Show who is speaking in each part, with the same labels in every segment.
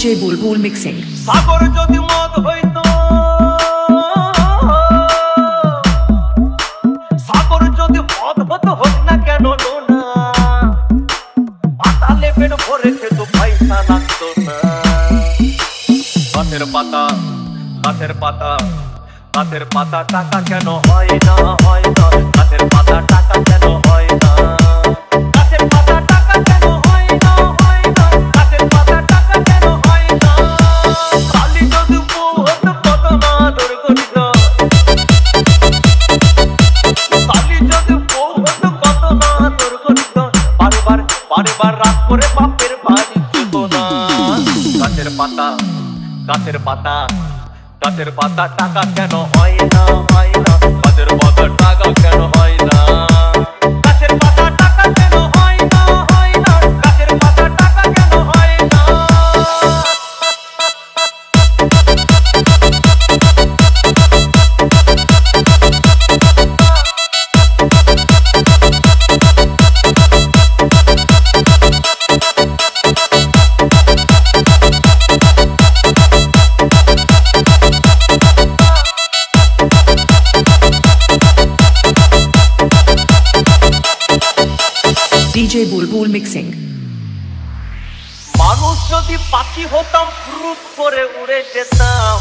Speaker 1: DJ Bulbul mixing.
Speaker 2: সাগর যদি মদ হইতো, সাগর যদি মদ হতো হোক না কেন না, পাতালে পেট ভরে খেত পয়সা লাগতো না। গাছের পাতা, গাছের পাতা, গাছের পাতা টাকা কেন হয় না, হয় না। গাছের পাতা টাকা কেন হয় না, গাছের পাতা টাকা কেন হয় না, হয় না। গাছের পাতা টাকা কেন হয় না। কালি যদি বউ হতো কত না দুর্গঠিত, কালি যদি বউ হতো কত না দুর্গঠিত। বারবার বারবার রাগ করে বাপের বাড়ি যেত না। গাছের পাতা, গাছের পাতা, গাছের পাতা টাকা কেন হয় না, হয় না। গাছের পাতা টাকা কেন হয় না, গাছের পাতা টাকা কেন হয় না, হয় না। গাছের পাতা টাকা কেন হয় না।
Speaker 1: DJ Bulbul mixing.
Speaker 2: মানুষ যদি পাখি হতাম ফুরুত করে উড়ে যেতাম।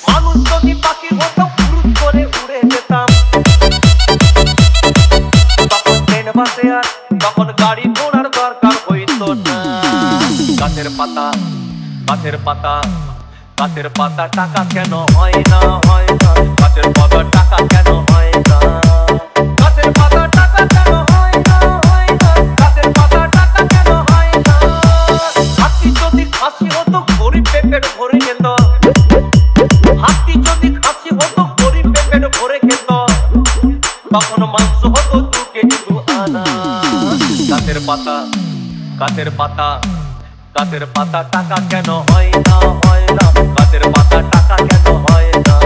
Speaker 2: মানুষ যদি পাখি হতাম ফুরুত করে উড়ে যেতাম। তখন ট্রেন বাসে আর তখন গাড়ি ঘোড়ার দরকার হইতো না। গাছের পাতা, গাছের পাতা, গাছের পাতা টাকা কেন হয় না, হয় না। গাছের পাতা টাকা কেন হয় না, গাছের পাতা টাকা কেন হয় না, হয় না। গাছের পাতা টাকা কেন হয় না। হাতি যদি খাসি হতো গরিব পেট ভরে খেত, হাতি যদি খাসি হতো গরিব পেট ভরে খেত। তখন মাংস হতো 2 কেজি 2 আনা। গাছের পাতা, গাছের পাতা, গাছের পাতা টাকা কেন হয় না, হয় না। গাছের পাতা টাকা কেন হয় না,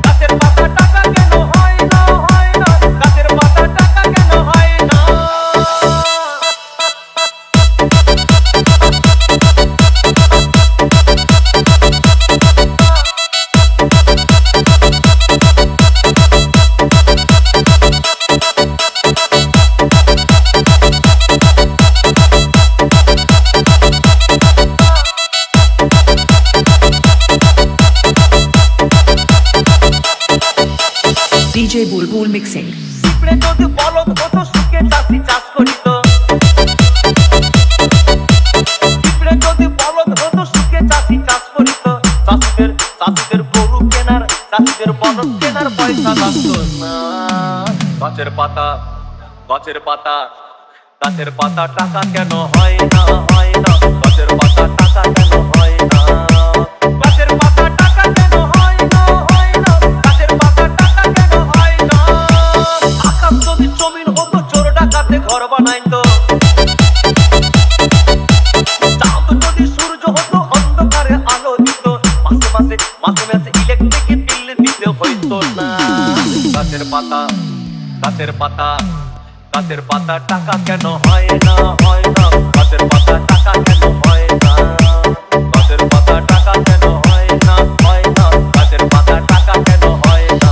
Speaker 2: গাছের পাতা টাকা কেন হয় না, হয় না। গাছের পাতা টাকা কেন হয় না।
Speaker 1: DJ Bulbul mixing.
Speaker 2: পিঁপড়ে যদি বলদ হতো সুখে চাষি চাষ করিত, পিঁপড়ে যদি বলদ হতো সুখে চাষি চাষ করিত। চাষিদের, চাষিদের গরু কেনার, চাষিদের বলদ কেনার পয়সা লাগতো না। গাছের পাতা, গাছের পাতা, গাছের পাতা টাকা কেন হয় না, হয় না। গাছের পাতা টাকা কেন হয় না, গাছের পাতা টাকা কেন হয় না, হয় না। গাছের পাতা টাকা কেন হয় না। আকাশ যদি জমিন হতো চোর ডাকাতে ঘর বানাইতো, চাঁদ যদি সূর্য হতো অন্ধকারে আলো দিত। মাসে মাসে, মাসে মাসে ইলেকট্রিক বিল দিতে হইতো না। গাছের পাতা, গাছের পাতা, গাছের পাতা টাকা কেন হয় না, হয় না। গাছের পাতা টাকা কেন হয় না, গাছের পাতা টাকা কেন হয় না, হয় না। গাছের পাতা টাকা কেন হয় না।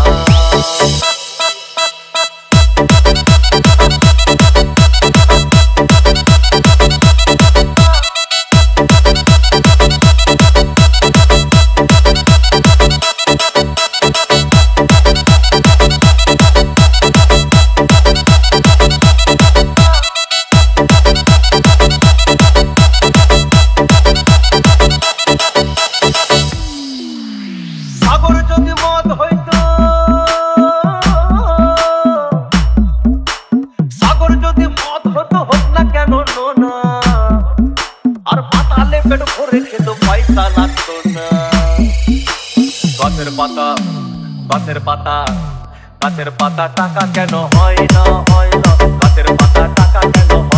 Speaker 2: সাগর যদি মদ হইতো, সাগর যদি মদ হতো হোক না কেন না। আর পাতালে পেট ভরে খেত পয়সা লাগতো না। গাছের পাতা, গাছের পাতা, গাছের পাতা টাকা কেন হয় না, হয় না। গাছের পাতা টাকা কেন হয় না।